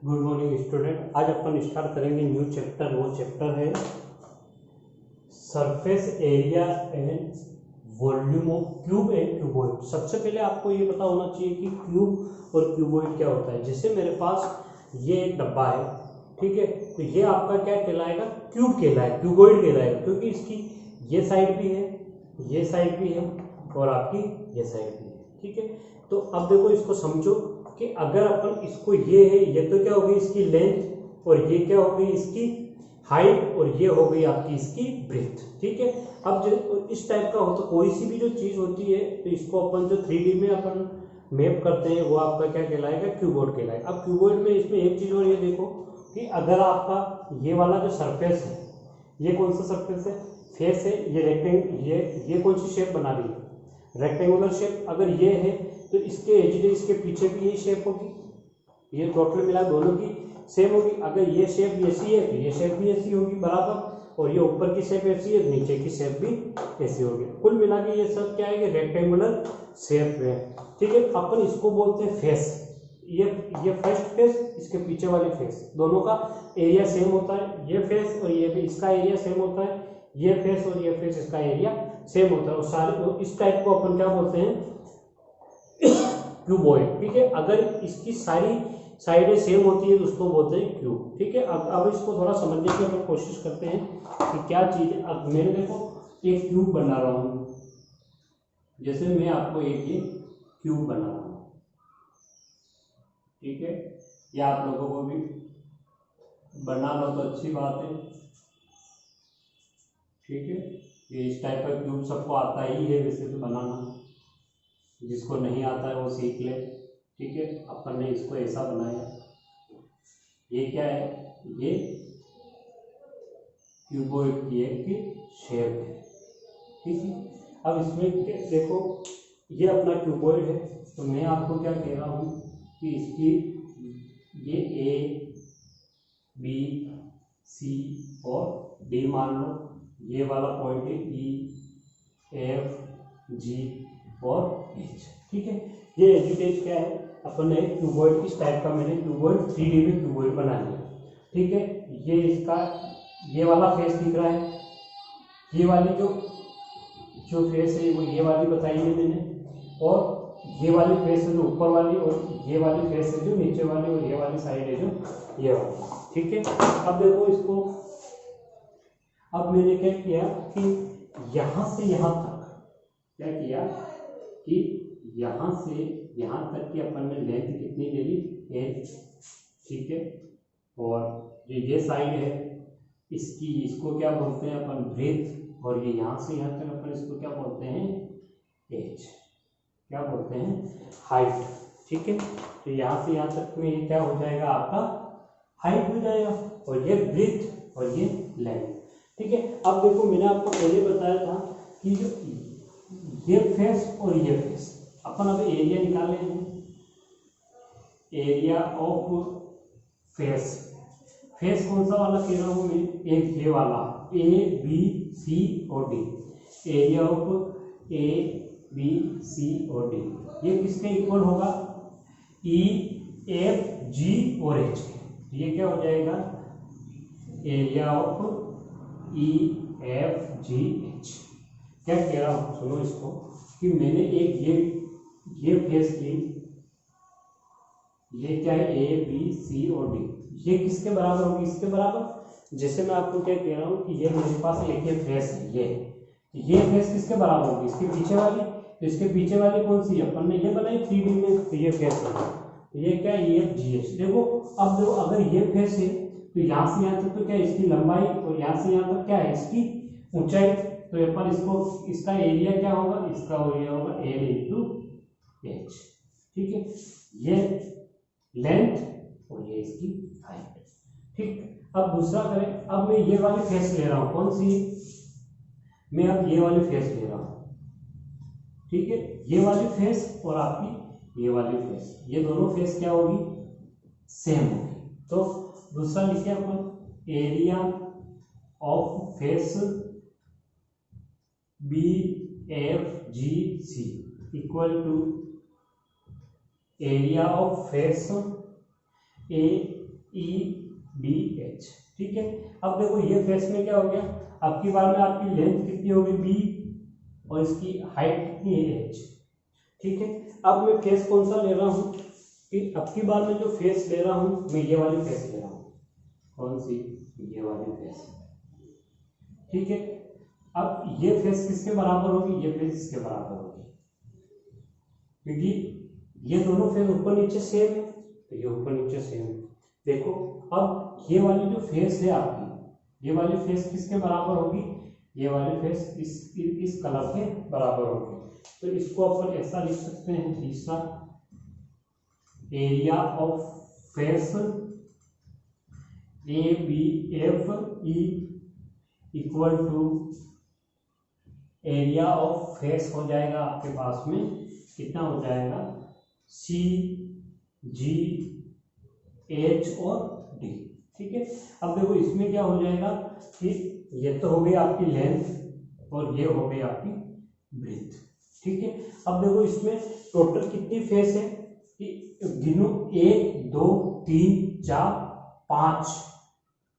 Good morning student. आज अपन start करेंगे new chapter. वो चैप्टर है surface area and volume of cube and cuboid. सबसे पहले आपको ये पता होना चाहिए कि क्यूब और क्यूबॉइड क्या होता है। जैसे मेरे पास ये एक डब्बा है, ठीक है, तो ये आपका क्या कहलाएगा? क्यूब कहलाएगा, क्यूबॉइड कहलाएगा, क्योंकि इसकी ये साइड भी है, ये साइड भी है और आपकी ये साइड भी है, ठीक है। तो अब देखो, इसको समझो कि अगर अपन इसको ये है, ये तो क्या होगी इसकी लेंथ, और ये क्या हो गई इसकी हाइट, और ये हो गई आपकी इसकी ब्रेथ, ठीक है। अब जो इस टाइप का होता, कोई सी भी जो चीज होती है तो इसको अपन जो 3D में अपन मैप करते हैं वो आपका क्या कहलाएगा? क्यूबॉइड कहलाएगा। अब क्यूबॉइड में इसमें एक चीज और ये देखो कि अगर आपका ये वाला जो सरफेस है, ये कौन सा सरफेस है? फेस है। ये रेक्टेंगल, ये कौन सी शेप बना रही है? Rectangular shape. अगर ये है तो इसके एजिड इसके पीछे भी यही शेप होगी, ये टोटल मिला दोनों की सेम होगी। अगर ये शेप ऐसी है तो ये शेप भी ऐसी होगी बराबर, और ये ऊपर की शेप ऐसी है, नीचे की शेप भी ऐसी होगी। कुल मिला के ये सब क्या है? रेक्टेंगुलर शेप है, ठीक है। अपन इसको बोलते हैं फेस। ये फर्स्ट फेस, इसके पीछे वाले फेस, दोनों का एरिया सेम होता है। ये फेस और ये भी, इसका एरिया सेम होता है। ये फेस और ये फेस, इसका एरिया सेम होता है। और सारे इस टाइप को अपन क्या बोलते हैं? क्यूबॉइड, ठीक है। अगर इसकी सारी साइडें सेम होती है तो उसको बोलते हैं क्यूब, ठीक है। अब इसको थोड़ा समझने की हम कोशिश करते हैं कि क्या चीज है। अब मैंने देखो एक क्यूब बना रहा हूँ, जैसे मैं आपको एक ये क्यूब बना रहा हूँ, ठीक है। या आप लोगों को भी बना लो तो अच्छी बात है, ठीक है। ये इस टाइप का क्यूब सबको आता ही है वैसे तो बनाना, जिसको नहीं आता है वो सीख ले, ठीक है। अपन ने इसको ऐसा बनाया, ये क्या है? ये क्यूबॉइड की एक शेप है, ठीक है। अब इसमें देखो, ये अपना क्यूबॉइड है, तो मैं आपको क्या कह रहा हूँ कि इसकी ये ए बी सी और डी मान लो, ये वाला पॉइंट है ई एफ जी और एच, ठीक है। ये एच क्या है? अपन ने क्यूबॉइड इस टाइप का, मैंने क्यूबॉइड 3D में क्यूबॉइड बना लिया, ठीक है। ये इसका ये वाला फेस दिख रहा है, ये वाली जो फेस है वो ये वाली बताई है मैंने, और ये वाली फेस है जो ऊपर वाली, और ये वाली फेस है जो नीचे वाली, और ये वाली साइड है जो ये वाली, ठीक है। अब देखो इसको, अब मैंने क्या किया कि यहां से यहां तक क्या किया कि यहां से यहां तक की अपन ने लेंथ कितनी ले ली? एच, ठीक है। और जो ये साइड है इसको क्या बोलते हैं अपन? ब्रेथ। और ये यहां से यहां तक अपन इसको क्या बोलते हैं? एच, क्या बोलते हैं? हाइट, ठीक है। तो यहां से यहां तक में ये क्या हो जाएगा? आपका हाइट हो जाएगा, और ये ब्रेथ और ये लेंथ, ठीक है। अब देखो, मैंने आपको पहले बताया था कि जो ये फेस और ये फेस, अपन अब एरिया निकाल रहे हैं। एरिया ऑफ फेस, फेस कौन सा वाला कह रहा हूं मैं? एक ये वाला ए बी सी और D. Area of A B C और डी, ये किसके इक्वल होगा? ई एफ जी और एच के। ये क्या हो जाएगा? Area of E F G H. क्या कह रहा हूं? सुनो इसको, कि मैंने एक ये फेस ली, ये क्या है? ए बी सी और डी। ये किसके बराबर होगी? इसके बराबर। जैसे मैं आपको क्या कह रहा हूँ कि ये मेरे पास एक ये फेस है, ये फेस किसके बराबर होगी? इसके पीछे वाली। तो इसके पीछे वाली कौन सी है? अपन ने ये बनाई 3D में, तो ये फेस है। तो ये क्या है? ये जी एच। देखो, अब देखो, अगर ये फेस है तो यहाँ से यहाँ तक तो क्या है? इसकी लंबाई, और यहाँ से यहाँ तक क्या है? इसकी ऊंचाई। तो अपन इसको, इसका एरिया क्या होगा? इसका एरिया होगा एल इंटू एच, ठीक है। ये लेंथ और ये इसकी हाइट, ठीक। अब दूसरा करें, अब मैं ये वाली फेस ले रहा हूं, कौन सी? मैं अब ये वाली फेस ले रहा हूं, ठीक है। ये वाली फेस और आपकी ये वाली फेस, ये दोनों फेस क्या होगी? सेम होगी। तो दूसरा लिखे अपन, area of face B F G C equal to area of face A E D H. ठीक है, अब देखो ये फेस में क्या हो गया, अब की बार में आपकी लेंथ कितनी होगी बी और इसकी हाइट कितनी है एच। ठीक है, अब मैं फेस कौन सा ले रहा हूँ कि अब की बार में जो फेस ले रहा हूँ मैं ये वाली फेस ले रहा हूँ, कौन सी, ये वाली फेस। ठीक है, अब ये फेस किसके बराबर होगी, ये फेस इसके बराबर होगी, क्योंकि ये दोनों फेस ऊपर नीचे सेम है, तो ये ऊपर नीचे सेम है। देखो अब ये वाली जो फेस है आपकी, ये वाली फेस किसके बराबर होगी, ये वाली फेस इस कलर के बराबर होगी। तो इसको अपन ऐसा लिख सकते हैं, तीसरा area of face A B F E equal to area of face हो जाएगा आपके पास में कितना हो जाएगा, सी जी एच और डी। ठीक है, अब देखो इसमें क्या हो जाएगा कि ये तो हो गई आपकी लेंथ और ये हो गई आपकी ब्रेथ। ठीक है, अब देखो इसमें टोटल कितनी फेस है कि गिनो, 1 2 3 4 5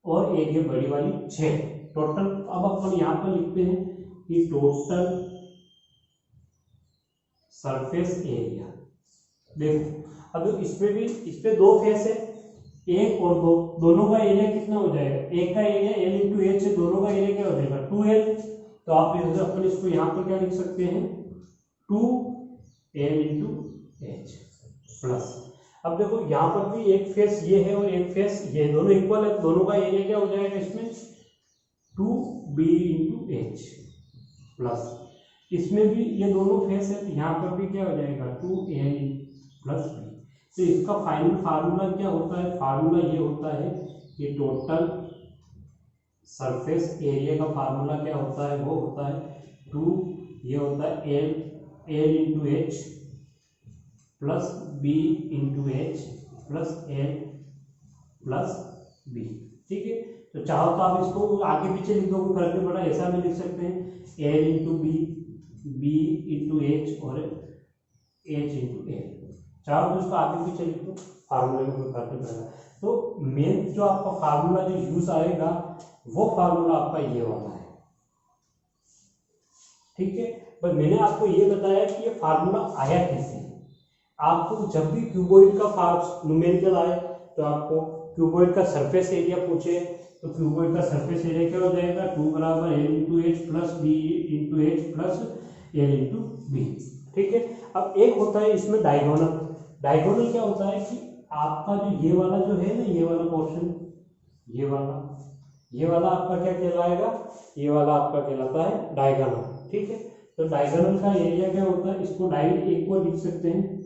और एक ये बड़ी वाली 6 टोटल। अब अपन यहाँ पर लिखते हैं कि टोटल सरफेस एरिया। देखो अब इसमें भी, इस पे 2 फेस है, 1 और 2, दोनों का एरिया कितना हो जाएगा, एक का एरिया एल इंटू एच है, दोनों का एरिया क्या हो जाएगा 2l। तो आप अपन इसको यहाँ पर क्या लिख सकते हैं, 2l इंटू एच प्लस। अब देखो यहाँ पर भी एक फेस ये है और एक फेस ये, दोनों इक्वल है, दोनों का एरिया क्या हो जाएगा इसमें 2b इंटू एच प्लस, इसमें भी ये दोनों फेस है तो यहाँ पर भी क्या हो जाएगा 2l प्लस b। तो इसका फाइनल फार्मूला क्या होता है, फार्मूला ये होता है कि टोटल सरफेस एरिया का फार्मूला क्या होता है, वो होता है 2, ये होता है l into H plus b into H plus l plus b। ठीक है, तो चाहो तो आप इसको आगे पीछे लिख दो, फर्क नहीं पड़ा, ऐसा भी लिख सकते हैं l into B into H और एच इंटू एल। चाहो तो इसको आगे पीछे लिख दो, फार्मूले में कोई फर्क नहीं पड़ेगा। तो मेन जो आपका फार्मूला जो यूज आएगा वो फार्मूला आपका ये वाला है। ठीक है, पर मैंने आपको ये बताया कि ये फार्मूला आया कैसे। आपको जब भी क्यूबॉइड का न्यूमेरिकल आए तो आपको क्यूबॉइड का सरफेस एरिया पूछे तो क्यूबॉइड का सरफेस एरिया क्या हो जाएगा, 2 बराबर l into H plus B into H plus l into B. ठीक है, अब एक होता है इसमें डायगोनल। डायगोनल क्या होता है कि आपका जो ये वाला जो है ना, ये वाला पोर्शन, ये वाला आपका क्या कहलाएगा, ये वाला आपका कहलाता है डायगोनल। ठीक है, तो डायगोनल का एरिया क्या होता है, इसको डायरेक्ट एक को लिख सकते हैं,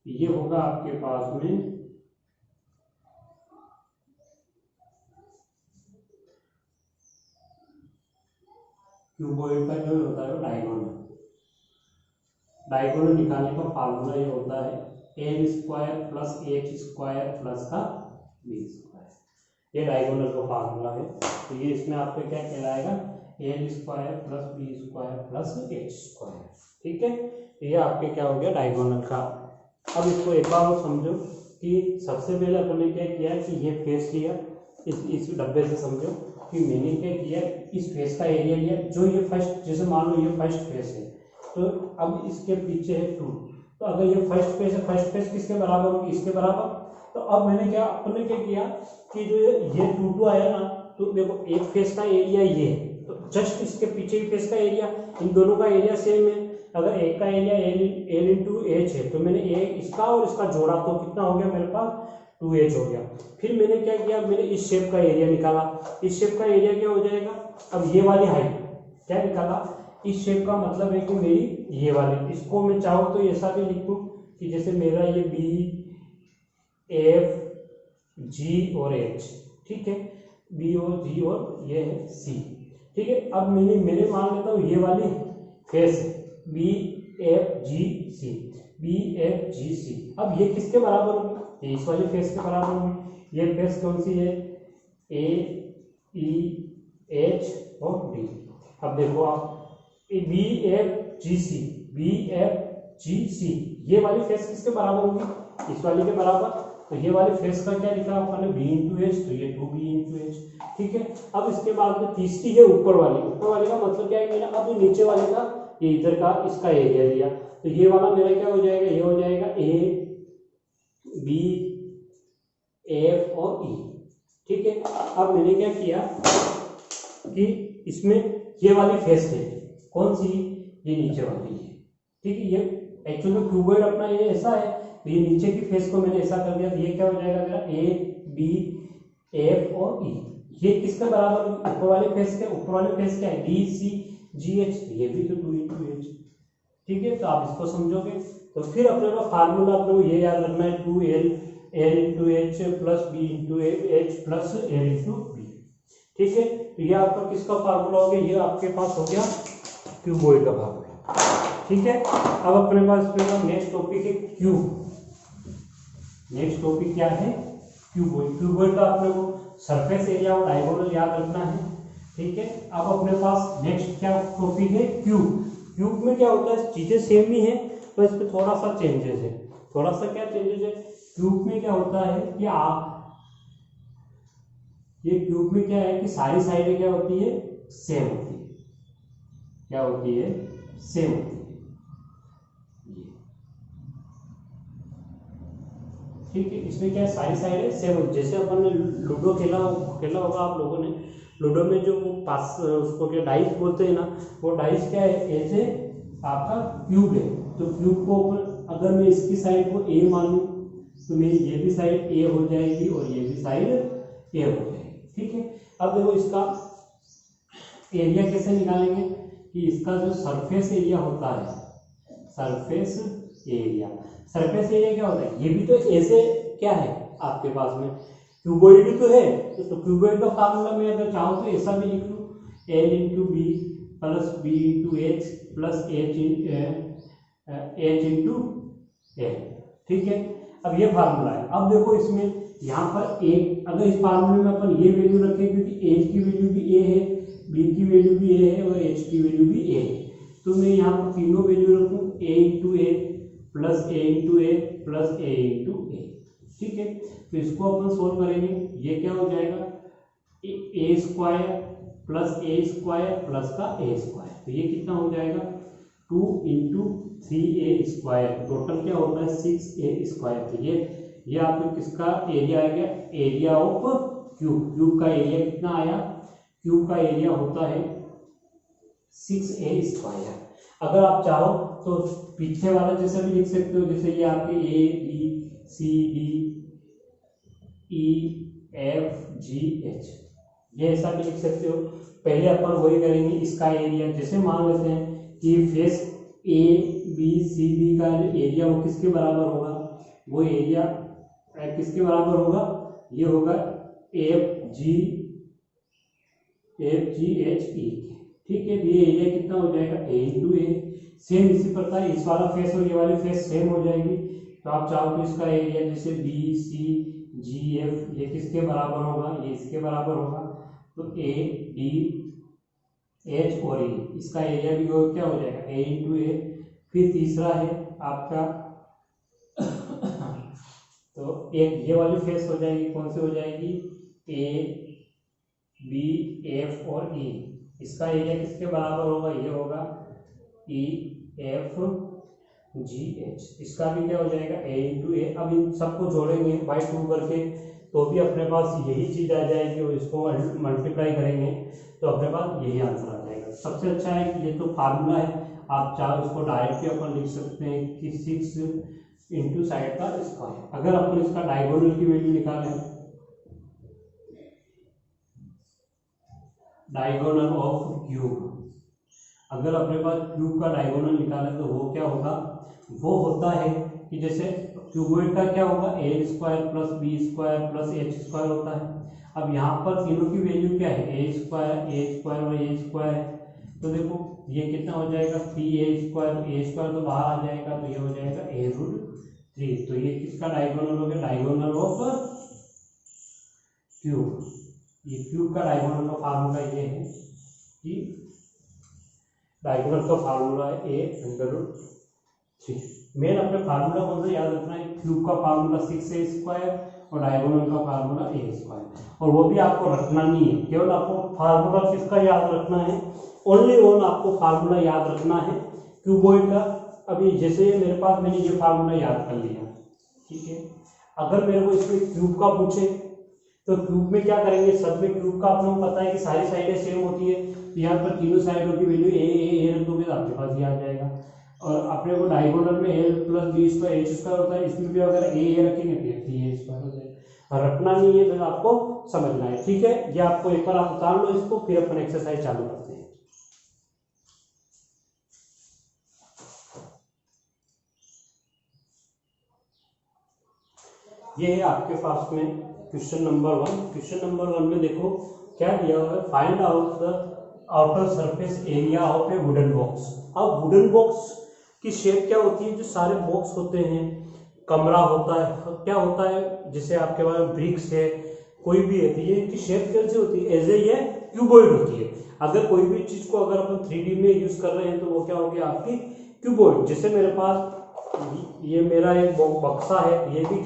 ये होगा आपके पास में क्यूबॉइड का जो होता है वो डायगोनल। डायगोनल निकालने का फार्मूला ये होता है L square plus H square plus का बी स्क्वायर। ये डायगोनल का फार्मूला है। तो ये इसमें आपको क्या कहलाएगा, L square plus B square plus H square. ठीक है, ये आपके क्या हो गया डायगोनल का। अब इसको एक बार और समझो कि सबसे पहले अपन ने क्या किया कि ये फेस लिया, इस डब्बे से समझो कि मैंने क्या किया, इस फेस का एरिया लिया, जो ये फर्स्ट, जैसे मान लो ये फर्स्ट फेस है तो अब इसके पीछे है 2, तो अगर ये फर्स्ट फेस है, फर्स्ट फेस किसके बराबर होगी, इसके बराबर। तो अब मैंने क्या, अपन ने क्या किया कि जो ये 2 आया ना, तो देखो एक फेस का एरिया ये है, तो जस्ट इसके पीछे ही फेस का एरिया, इन दोनों का एरिया सेम है। अगर एक का एरिया एल इंटू एच है तो मैंने एक इसका और इसका जोड़ा तो कितना हो गया मेरे पास 2h हो गया। फिर मैंने क्या किया, मैंने इस शेप का एरिया निकाला, इस शेप का एरिया क्या हो जाएगा, अब ये वाली हाइट क्या निकाला, इस शेप का मतलब है कि मेरी ये वाली, इसको मैं चाहूँ तो ऐसा भी लिख दूँ कि जैसे मेरा ये बी एफ जी और एच, ठीक है, बी और जी और ये है सी। ठीक है, अब मैंने मान लेता हूँ ये वाली फेस बी एफ जी सी, बी एफ जी सी। अब ये किसके बराबर होगी, इस वाली फेस के बराबर होगी। ये फेस कौन सी है, ए ई एच और डी। अब देखो आप बी एफ जी सी, बी एफ जी सी, ये वाली फेस किसके बराबर होगी, इस वाली के बराबर। तो ये वाले फेस का क्या लिखा आपने बी इंटू एच, तो ये 2b इंटू एच। ठीक है, अब इसके बाद में तीसरी है ऊपर वाली। ऊपर वाले का मतलब क्या है मेरा, अब ये नीचे वाले का ये इधर का इसका एरिया लिया, तो ये वाला मेरा क्या हो जाएगा, ये हो जाएगा ए बी एफ और ई। ठीक है, अब मैंने क्या किया कि इसमें ये वाली फेस है, कौन सी, ये नीचे वाली है। ठीक है, ये एक्चुअली क्यूबॉइड अपना ये ऐसा है, तो ये नीचे की फेस को मैंने ऐसा कर दिया, तो ये क्या हो जाएगा मेरा ए बी एफ और ई। ये किसके बराबर, ऊपर वाले फेस के, ऊपर वाले फेस क्या है डी सी जी एच, ये भी तो 2 इंटू एच। ठीक है, तो आप इसको समझोगे, तो फिर अपने को फार्मूला अपने को ये याद रखना है 2l L into H plus B into H plus L into B. ठीक है, तो ये आपका किसका फार्मूला हो गया, ये आपके पास हो गया क्यूबॉइड का फार्मूला। ठीक है, अब अपने पास नेक्स्ट टॉपिक है क्यूब। नेक्स्ट टॉपिक क्या है, क्यूबॉइड। क्यूबॉइड का अपने को सरफेस एरिया और डायगोनल याद रखना है। ठीक है, अब अपने पास नेक्स्ट क्या टॉपिक है, क्यूब। क्यूब में क्या होता है, चीजें सेम ही है, तो इस पर थोड़ा सा चेंजेस है। थोड़ा सा क्या चेंजेस है, क्यूब में क्या होता है कि आप ये क्यूब में क्या है कि सारी साइडें क्या होती है, सेम होती है। क्या होती है, सेम होती है। ठीक है, इसमें क्या है, सारी साइडें सेम होती है। जैसे अपन ने लूडो खेला होगा आप लोगों ने, लूडो में जो पास उसको क्या डाइस बोलते हैं ना, वो डाइस क्या है, ऐसे आपका क्यूब है। तो क्यूब को अगर मैं इसकी साइड को ए मानूं, तो मेरी ये भी साइड ए हो जाएगी और ये भी साइड ए हो जाएगी। ठीक है, अब देखो इसका एरिया कैसे निकालेंगे, कि इसका जो सरफेस एरिया होता है, सरफेस एरिया, सरफेस एरिया क्या होता है, ये भी तो ऐसे क्या है आपके पास में, क्यूबॉइड भी तो है। तो क्यूबॉइड का फार्मूला मैं अगर चाहूँ तो ऐसा भी लिख लूँ, L into B plus B into H plus H into L. ठीक है, अब ये फार्मूला है। अब देखो इसमें यहाँ पर एक, अगर इस फार्मूले में अपन ये वैल्यू रखें, क्योंकि एच की वैल्यू भी ए है, बी की वैल्यू भी ए है और एच की वैल्यू भी ए है, तो मैं यहाँ पर तीनों वैल्यू रखूँ, ए इंटू ए प्लस ए इंटू ए प्लस ए इंटू ए। ठीक है, तो इसको अपन सोल्व करेंगे, ये क्या हो जाएगा, ए स्क्वायर प्लस ए स्क्वायर प्लस का ए स्क्वायर, तो ये कितना हो जाएगा 2 इंटू 3a स्क्वायर, टोटल क्या होता है 6a स्क्वायर। तो ये आपको किसका एरिया आ गया, एरिया ऑफ क्यूब। क्यूब का एरिया कितना आया, क्यूब का एरिया होता है 6a स्क्वायर। अगर आप चाहो तो पीछे वाला जैसे भी लिख सकते हो, जैसे ये आपके A B C D E F G H, ये ऐसा भी लिख सकते हो। पहले अपन वही करेंगे, इसका एरिया जैसे मान लेते हैं कि face A B C D का एरिया वो किसके बराबर होगा, वो एरिया किसके बराबर होगा, ये होगा एफ जी एच ई। ठीक है, ये एरिया कितना हो जाएगा ए इंटू ए। सेम इसी प्रकार इस वाला फेस और ये वाली फेस सेम हो जाएगी, तो आप चाहो तो इसका एरिया जैसे बी सी जी एफ ये किसके बराबर होगा, ये इसके बराबर होगा, तो ए डी एच और ई, इसका एरिया भी क्या हो जाएगा ए इंटू ए। फिर तीसरा है आपका तो एक ये वाली फेस हो जाएगी, कौन सी हो जाएगी, ए बी एफ और ई, इसका एरिया किसके बराबर होगा, ये होगा ई एफ जी एच, इसका भी क्या हो जाएगा ए इंटू ए। अब इन सबको जोड़ेंगे बाई 2 करके, तो भी अपने पास यही चीज़ आ जाएगी, और इसको मल्टीप्लाई करेंगे तो अपने पास यही आंसर आ जाएगा। सबसे अच्छा है कि ये तो फार्मूला है, आप चाहो इसको डायरेक्ट भी अपन लिख सकते हैं कि 6 इंटू साइड का स्क्वायर। अगर अपन इसका डायगोनल की वैल्यू निकालें, डायगोनल ऑफ क्यूब, अगर अपने पास क्यूब का डायगोनल निकालें तो वो क्या होगा, वो होता है कि जैसे क्यूबॉइड का क्या होगा a square plus B square plus H square होता है। अब यहाँ पर तीनों की वैल्यू क्या है, ए स्क्वायर और ए स्क्वायर है, तो देखो ये कितना हो जाएगा 3a स्क्वायर, ए स्क्वायर तो बाहर आ जाएगा, तो ये हो जाएगा a रूट 3। तो ये किसका डायगोनल हो गया, डायगोनल ऑफ क्यूब। ये क्यूब का डायगोनल का फार्मूला ये है कि डायगोनल का फार्मूला है a अंडर रूट मेन अपने फार्मूला कौन सा याद रखना है, क्यूब का फार्मूला 6a² और डायगोनल का फार्मूला a², और वो भी आपको रखना नहीं है, केवल आपको फार्मूला किसका याद रखना है, ओनली वन आपको फार्मूला याद रखना है क्यूबॉइड का। अभी जैसे मेरे पास मैंने ये फार्मूला याद कर लिया, ठीक है। अगर मेरे को इसमें क्यूब का पूछे तो क्यूब में क्या करेंगे, सब में क्यूब का आप लोगों को पता है कि सारी साइडें सेम होती है, तो यहाँ पर तीनों साइडों की वैल्यू ए रख दोगे तो आपके पास ये आ जाएगा। और अपने को डायगोनल में l + b² h² होता है, इसमें भी अगर ए रखेंगे तो 3a² हो जाएगा। और रखना नहीं है तो आपको समझना है, ठीक है। ये आपको एक बार आप उतार लो इसको, फिर अपन एक्सरसाइज चालू करते हैं। ये है आपके पास में क्वेश्चन नंबर 1। क्वेश्चन नंबर 1 में देखो क्या दिया हुआ है, find out the outer surface area of A wooden box. अब वुडन बॉक्स की शेप क्या होती है, जो सारे बॉक्स होते हैं, कमरा होता है, क्या होता है, जैसे आपके पास ब्रिक्स है, कोई भी है, तो ये इनकी शेप कैसे होती है, एज ए ये क्यूबॉइड होती है। अगर कोई भी चीज को अगर अपन 3D में यूज कर रहे हैं तो वो क्या होगी आपकी क्यूबॉइड। जैसे मेरे पास ये मेरा एक बक्सा है, ये भी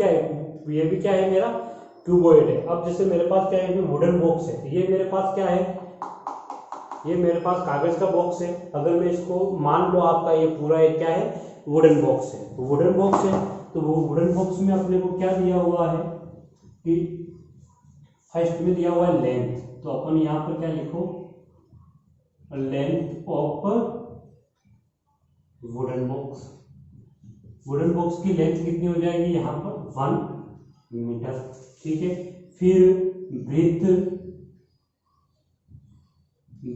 क्या है मेरा क्यूबॉइड है। अब जैसे मेरे पास क्या है, वुडन बॉक्स है, ये मेरे पास क्या है, ये मेरे पास कागज का बॉक्स है। अगर मैं इसको मान लो आपका ये पूरा एक क्या है, वुडन बॉक्स है, तो वुडन बॉक्स है, तो वो वुडन बॉक्स में अपने को क्या दिया हुआ है कि फर्स्ट में दिया हुआ है लेंथ, तो अपन यहाँ पर क्या लिखो, length of wooden box. Wooden box की लेंथ कितनी हो जाएगी यहाँ पर 1 मीटर, ठीक है। फिर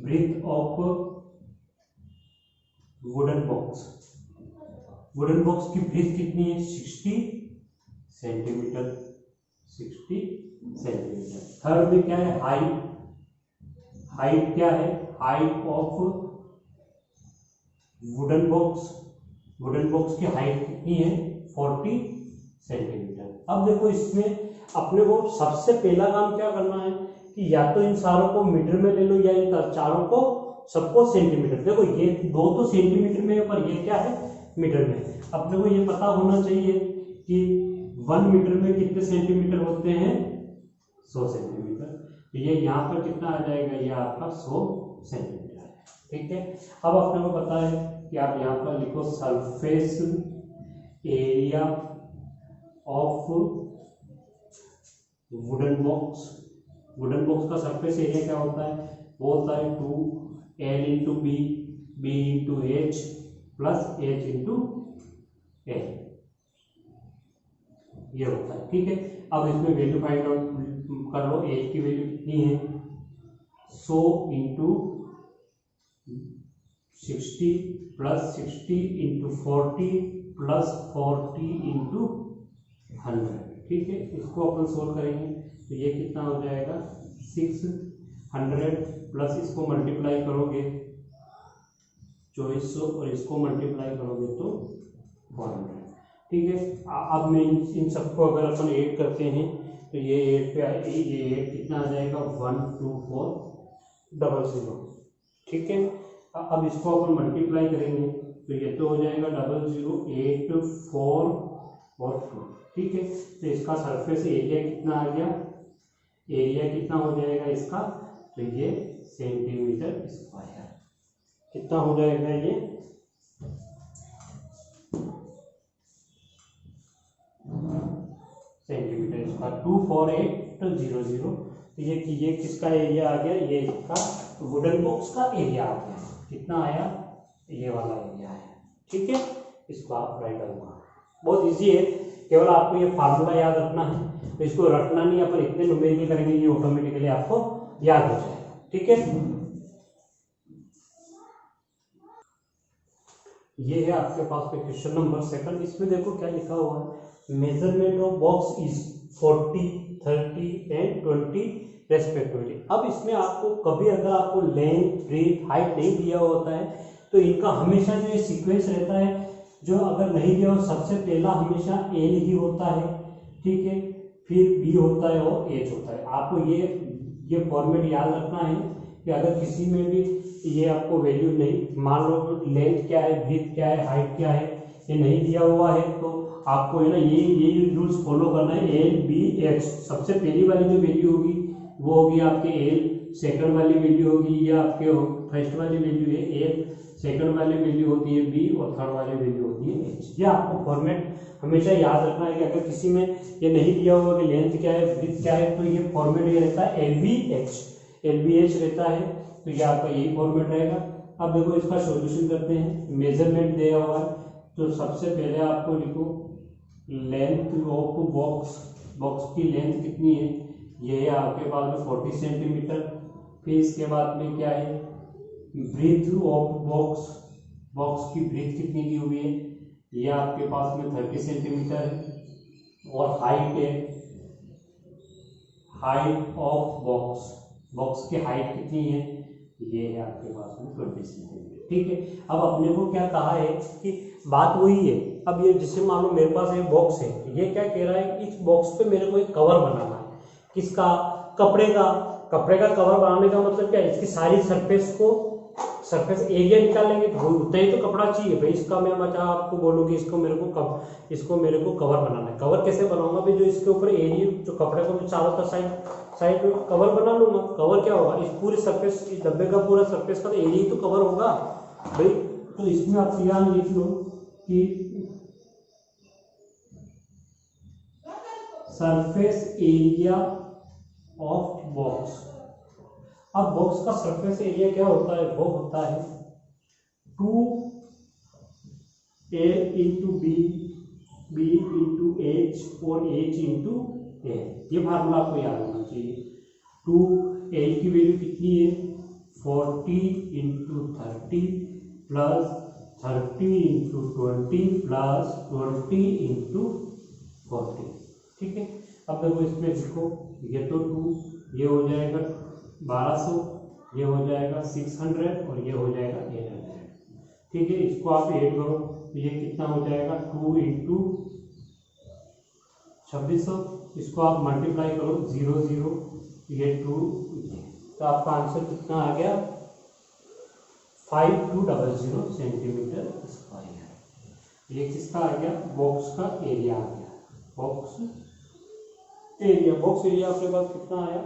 breadth of wooden box, wooden box की ब्रीथ कितनी है 60 सेंटीमीटर, 60 सेंटीमीटर। थर्ड में क्या है, हाइट क्या है, हाइट ऑफ वुडन बॉक्स की हाइट कितनी है 40 सेंटीमीटर। अब देखो इसमें अपने को सबसे पहला काम क्या करना है कि या तो इन सारों को मीटर में ले लो या इन चारों को सबको सेंटीमीटर। देखो ये दो तो सेंटीमीटर में है, पर ये क्या है मीटर में। अपने को ये पता होना चाहिए कि 1 मीटर में कितने सेंटीमीटर होते हैं, 100 सेंटीमीटर। तो ये यहाँ पर कितना आ जाएगा, ये आपका 100 सेंटीमीटर है, ठीक है। अब अपने को पता है कि आप यहाँ पर लिखो surface area of wooden box का सरफेस एरिया क्या होता है, वो होता है 2l × b, b × h plus h × l, ये होता है, ठीक है। अब इसमें वैल्यू फाइंड आउट कर लो, h की वैल्यू कितनी है 100 × 60 प्लस 60 × 40 प्लस 40 × 100, ठीक है। इसको अपन सोल्व करेंगे तो ये कितना हो जाएगा 600 प्लस इसको मल्टीप्लाई करोगे 2400 और इसको मल्टीप्लाई करोगे तो 400, ठीक है। अब मैं इन सबको अगर अपन ऐड करते हैं तो ये 8 पे ये 8 कितना आ जाएगा 12400, ठीक है। अब इसको अपन मल्टीप्लाई करेंगे तो ये तो हो जाएगा 00842, ठीक है। तो इसका सरफेस एरिया कितना आ गया, एरिया कितना हो जाएगा इसका, तो ये सेंटीमीटर स्क्वायर कितना हो जाएगा, ये सेंटीमीटर स्क्वायर 24800। तो ये किसका एरिया आ गया, ये इसका वुडन बॉक्स का एरिया आ गया, कितना आया, ये वाला एरिया आया, ठीक है। इसको आप राइट करूँगा, बहुत इजी है, केवल आपको ये फार्मूला याद रखना है, तो इसको रखना नहीं, अपन इतने न्यूमेरिकल करेंगे ये ऑटोमेटिकली आपको याद हो जाएगा, ठीक है। ये है आपके पास में क्वेश्चन नंबर 2। इसमें देखो क्या लिखा हुआ है, measurement of box is 40, 30 and 20 respectively. अब इसमें आपको कभी अगर आपको लेंथ, ब्रीथ, हाइट नहीं दिया होता है तो इनका हमेशा जो ये सीक्वेंस रहता है, जो अगर नहीं दिया हो सबसे पहला हमेशा एल ही होता है, ठीक है, फिर बी होता है और एच होता है। आपको ये फॉर्मेट याद रखना है कि अगर किसी में भी ये आपको वैल्यू नहीं, मान लो लेंथ क्या है, ब्रीथ क्या है, हाइट क्या है, ये नहीं दिया हुआ है तो आपको है ना ये रूल्स फॉलो करना है। एल बी एच, सबसे पहली वाली जो वैल्यू होगी वो होगी आपके एल, सेकंड वाली वैल्यू होगी ये आपके फर्स्ट वाली वैल्यू है एल, सेकंड वाली वैल्यू होती है बी और थर्ड वाली वैल्यू होती है एच। ये आपको फॉर्मेट हमेशा याद रखना है कि अगर किसी में ये नहीं दिया हुआ कि लेंथ क्या है विड्थ क्या है तो ये फॉर्मेट ये रहता है एल बी एच रहता है, तो ये आपका यही फॉर्मेट रहेगा। अब देखो इसका सॉल्यूशन करते हैं। मेजरमेंट दिया हुआ है तो सबसे पहले आपको लिखो लेंथ ऑफ बॉक्स की लेंथ कितनी है, ये है आपके पास में 40 सेंटीमीटर। फिर इसके बाद में क्या है ब्रीथ ऑफ बॉक्स की ब्रीथ कितनी की हुई है, ये आपके पास में 30 सेंटीमीटर है। और हाइट है, हाइट ऑफ बॉक्स की हाइट कितनी है, ये है आपके पास में 20 सेंटीमीटर। ठीक है, अब अपने को क्या कहा है कि बात वही है। अब ये जैसे मान लो मेरे पास एक बॉक्स है, ये क्या कह रहा है इस बॉक्स पे मेरे को एक कवर बनाना है, किसका, कपड़े का कवर बनाने का मतलब क्या है, इसकी सारी सरफेस एरिया निकालेंगे तो उतना ही तो कपड़ा चाहिए भाई। इसका मैं मतलब आपको बोलूँगी इसको मेरे को कवर बनाना है। कवर कैसे बनाऊंगा भाई, जो इसके ऊपर एरिया जो कपड़े को मैं चारों तरफ साइड कवर बना लूंगा। कवर क्या होगा, इस पूरे सरफेस, इस डब्बे का पूरा सरफेस का तो एरिया तो कवर होगा भाई। तो इसमें आप यहाँ लिख लो कि सरफेस एरिया ऑफ बॉक्स। अब बॉक्स का सरफेस एरिया क्या होता है, वो होता है 2a into B into H और एच इंटू ए। ये फार्मूला आपको याद होना चाहिए। 2a की वैल्यू कितनी है 40 into 30 plus 30 into 20 plus 20 into 40। ठीक है, अब देखो इसमें लिखो ये तो 2, ये हो जाएगा 1200, ये हो जाएगा 600 और ये हो जाएगा 800। ठीक है, इसको आप ऐड करो तो ये कितना हो जाएगा 2 इंटू 2600, इसको आप मल्टीप्लाई करो 0 0, ये 2, तो आपका आंसर कितना आ गया 5200 सेंटीमीटर स्क्वायर। ये किसका आ गया, बॉक्स का एरिया आ गया। बॉक्स एरिया आपके पास कितना आया,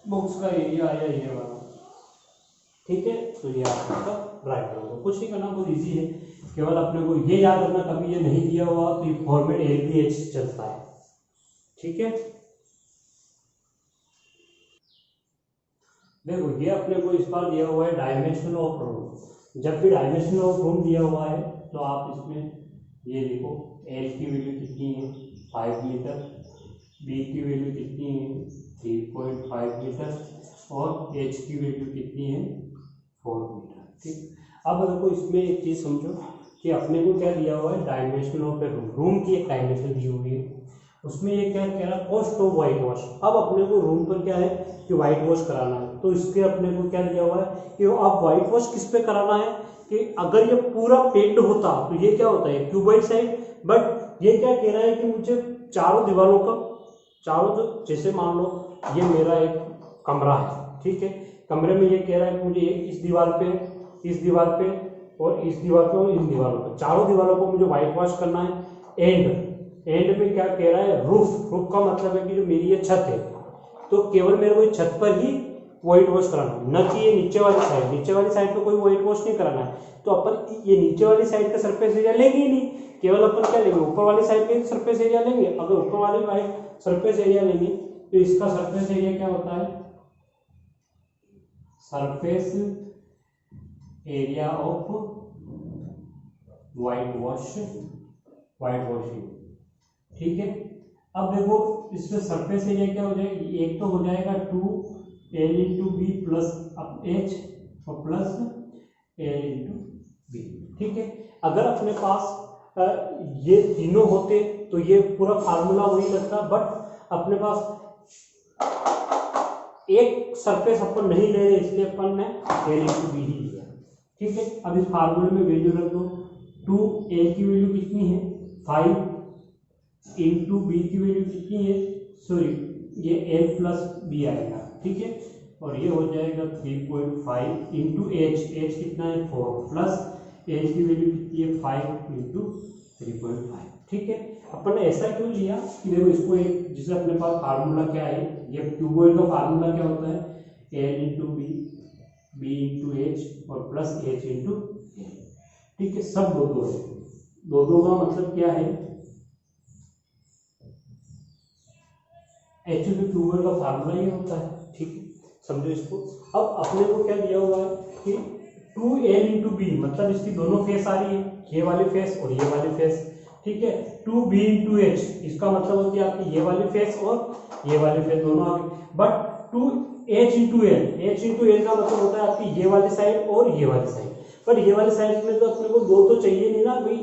बॉक्स का एरिया आया ये वाला। ठीक है, तो ये आपका राइट होगा। कुछ नहीं करना, बहुत इजी है, केवल अपने को ये याद रखना कभी ये नहीं दिया हुआ तो ये फॉर्मेट LBH चलता है। ठीक है, देखो ये अपने को इस बार दिया हुआ है डायमेंशन ऑफ रूम। जब भी डायमेंशन ऑफ रूम दिया हुआ है तो आप इसमें ये लिखो L की वैल्यू कितनी है 5 मीटर, B की वैल्यू कितनी है 3.5 मीटर और H की वैल्यू कितनी है 4 मीटर। ठीक, अब देखो इसमें एक चीज़ समझो कि अपने को क्या दिया हुआ है डायमेंशन ऑफ ए रूम की एक डायमेंशन दी हुई है, उसमें ये क्या कह रहा है कॉस्ट ऑफ वाइट वॉश। अब अपने को रूम पर क्या है कि वाइट वॉश कराना है, तो इसके अपने को क्या दिया हुआ है कि आप वाइट वॉश किस पे कराना है कि अगर ये पूरा पेंट होता तो ये क्या होता है क्यूबॉइड साइड, बट ये क्या कह रहा है कि मुझे चारों दीवारों का जो जैसे मान लो ये मेरा एक कमरा है, ठीक है, कमरे में ये कह रहा है कि मुझे इस दीवार पे और इस दीवार पे और इन दीवारों पे चारों दीवारों को मुझे वाइट वॉश करना है। एंड में क्या कह रहा है रूफ का मतलब है कि जो मेरी ये छत है तो केवल मेरे को छत पर ही वाइट वॉश कराना है, न कि ये नीचे वाली साइड पे कोई वाइट वॉश नहीं कराना है। तो अपन ये नीचे वाली साइड का सरफेस एरिया लेंगे ही नहीं, केवल अपन क्या लेंगे ऊपर वाली साइड पे सरफेस एरिया लेंगे। अगर ऊपर वाली वाइट सरफेस एरिया लेंगे तो इसका सरफेस एरिया क्या होता है surface area of white washing. ठीक है, अब देखो इसमें सरफेस एरिया क्या हो जाएगा, एक तो हो जाएगा 2L into B plus H और प्लस L इंटू बी। ठीक है, अगर अपने पास ये तीनों होते तो ये पूरा फार्मूला वही लगता, बट अपने पास एक सरफेस अपन नहीं ले रहे इसलिए अपन ने L इंटू बी ही लिया। ठीक है, अब इस फार्मूले में वैल्यू रख दो, 2L की वैल्यू कितनी है 5 इंटू बी की वैल्यू कितनी है ये L प्लस बी आएगा। ठीक है, और ये हो जाएगा 3.5 इंटू H कितना है 4 प्लस एच की वैल्यू कितनी है 5 इंटू 3.5। ठीक है, अपन ने ऐसा क्यों लिया कि देखो इसको एक, जिसे अपने पास फार्मूला क्या है, ये क्यूबॉइड का फार्मूला क्या होता है, L into B, B into H और प्लस एच इंटू एल। ठीक है, सब दो दो है, दो दो का मतलब क्या है, एच इंटू क्यूबॉइड का फार्मूला ये होता है। ठीक है, समझो इसको। अब अपने को क्या दिया हुआ है कि 2l इंटू बी, मतलब इसकी दोनों फेस आ रही है, ये वाले फेस और ये वाले फेस। ठीक है, 2b इंटू एच, इसका मतलब होती है आपकी ये वाली फेस और ये वाले फेस दोनों आ गए। But 2h into L, H into L का मतलब होता है आपकी ये वाली साइड और ये वाली साइड। बट ये वाली साइड में तो अपने को दो तो चाहिए नहीं ना भाई,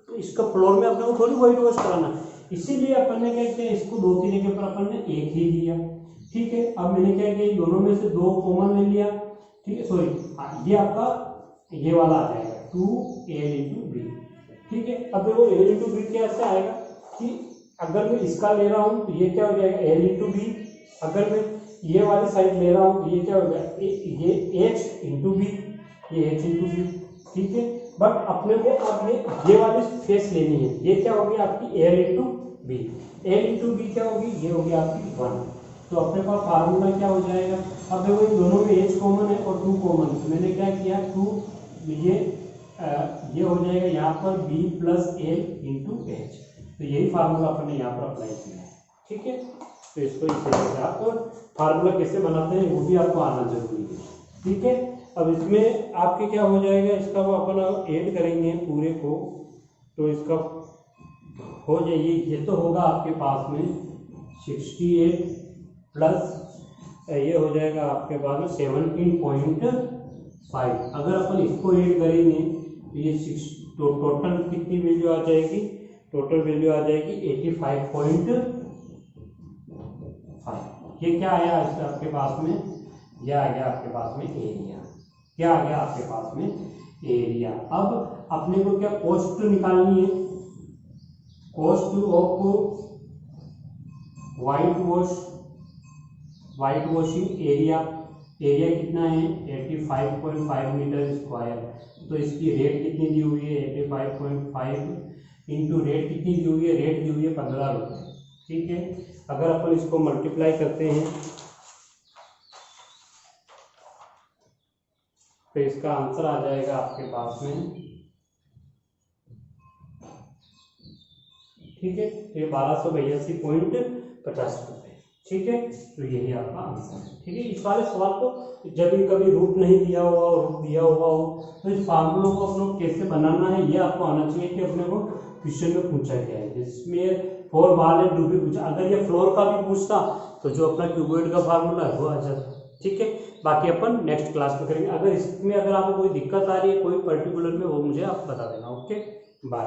तो इसका फ्लोर में अपने को थोड़ी व्हाइट वॉश कराना, इसीलिए अपन ने क्या किया, इसको दो तीन के ऊपर अपन ने एक ही लिया। ठीक है, अब मैंने क्या किया, दोनों में से दो कॉमन ले लिया। ठीक है, सॉरी, ये आपका ये वाला आ जाएगा 2l इंटू बी। ठीक है, अब देखो l इंटू बी कैसे आएगा कि अगर मैं इसका ले रहा हूँ तो ये क्या हो जाएगा l इंटू बी, अगर मैं ये वाली साइड ले रहा हूँ तो ये क्या हो जाएगा ये h इंटू बी, ये h इंटू बी। ठीक है, बट अपने को अब ये वाली फेस लेनी है, ये क्या होगी आपकी l into B, l into B क्या होगी, ये होगी आपकी 1। तो अपने पास फार्मूला क्या हो जाएगा, अब देखो इन दोनों में h कॉमन है और 2 कॉमन है, तो मैंने क्या किया 2, ये हो जाएगा यहाँ पर b plus L into H. तो यही फार्मूला अपन ने यहाँ पर अप्लाई किया है। ठीक है, तो इसको इस तरह से आप फार्मूला कैसे बनाते हैं वो भी आपको आना जरूरी है। ठीक है, अब इसमें आपके क्या हो जाएगा, इसका वो अपन ऐड करेंगे पूरे को, तो इसका हो जाइए, ये तो होगा आपके पास में 68 प्लस ये हो जाएगा आपके पास में 17.5। अगर अपन इसको ऐड करेंगे तो ये तो टोटल कितनी वैल्यू आ जाएगी, टोटल वैल्यू आ जाएगी 85.5। ये क्या आया आपके पास में, ये आ गया आपके पास में एरिया, क्या आ गया आपके पास में एरिया। अब अपने को क्या कॉस्ट निकालनी है, cost of white washing area, area कितना है 85.5 मीटर स्क्वायर। तो इसकी रेट कितनी दी हुई है 85.5 इंटू रेट कितनी दी हुई है, रेट दी हुई है 15 रुपये। ठीक है, अगर अपन इसको मल्टीप्लाई करते हैं तो इसका आंसर आ जाएगा आपके पास में, ठीक है, तो ये 1282.50 रुपये। ठीक है, तो यही आपका आंसर है। ठीक है, इस वाले सवाल को जब भी कभी रूट नहीं दिया हुआ और रूट दिया हुआ हो तो इस फार्मूलों को अपने कैसे बनाना है ये आपको आना चाहिए कि अपने को क्वेश्चन में पूछा गया है, जिसमें 4 बार एंड डू भी पूछा। अगर ये फ्लोर का भी पूछता तो जो अपना क्यूबॉइड का फार्मूला है वो आ जाता। ठीक है, बाकी अपन नेक्स्ट क्लास में करेंगे। अगर इसमें अगर आपको कोई दिक्कत आ रही है कोई पर्टिकुलर में, वो मुझे आप बता देना। Okay, bye.